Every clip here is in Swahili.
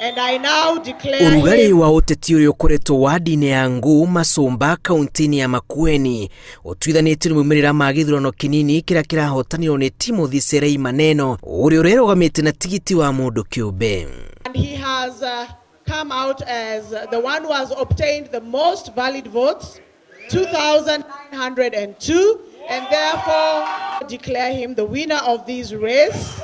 And I now declare urugari wa uteti uri ukoretwo wadi-ini ya Nguu-Masumba kaunti-ini ya Makueni utwithanĩtio nĩ moimĩrĩra ma gĩthurano kĩnini kĩrĩa kĩrahotanirwo nĩ Timothy Sirei maneno ũrĩa ũrerũgamĩte na tigiti wa mũndũ kĩũmbe. And he has come out as the one who has obtained the most valid votes, 2,902, and therefore declare him the winner of this race.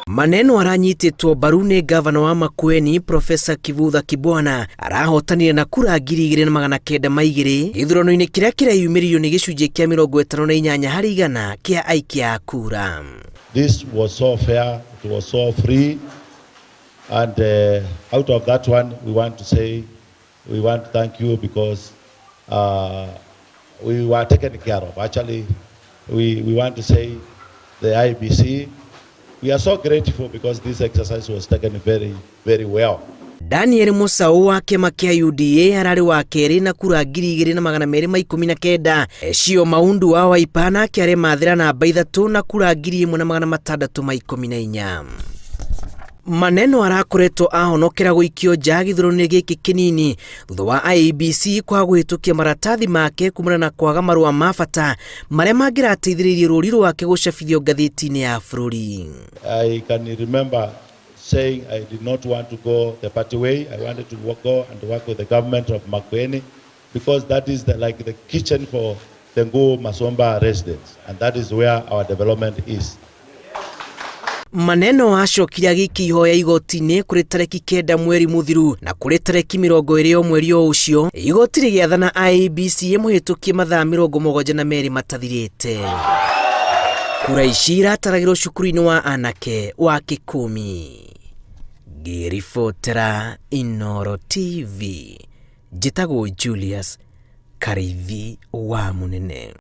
Maneno aranyitĩtwo mbaru nĩ gavana wa Makueni Profesa Kivutha Kibwana arahotanire na kura 2,902 gĩthurano-inĩ kĩrĩa kĩreyumĩririo nĩ gĩcunjĩ kĩa 58% kĩa aikia a kura. This was so fair, it was so free, and out of that one we want to thank you because we were taken care of. Actually, we want to say the IBC, we are so grateful because this exercise was taken very, very well. Daniel Musau wa kĩama kĩa UDA ararĩ wa kerĩ na kura 2,219. Cio Maundu wa Wiper nake arĩ mathĩra namba 3 na kura 1,614. Maneno arakoretwo ahonokera gũikio nja gĩthurano-inĩ gĩkĩ kĩnini thutha wa IEBC kwaga kũhĩtũkia maratathi make kumana na kwaga marũa ma bata marĩa mangĩrateithĩrĩirie rũri rwake gũcabithio ngathĩti-inĩ ya bũrũri. I can remember saying I did not want to go the party way. I wanted to go and work with the government of Makueni because that is like the kitchen for the Nguu-Masumba residents, and that is where our development is. Maneno acokire agĩikia ihoya igoti-inĩ kũrĩ tarĩki 9 mweri mũthiru na kũrĩ tarĩki 20 mweri ũcio igoti rĩgĩathana IEBC ĩmũhĩtũkie mathaa 72 matathirĩte. Kura ici irataragĩrwo cukuru-inĩ wa anake wa Kikumi. Ngĩribotera Inooro TV, njĩtagwo Julius Karĩithi wa Mũnene.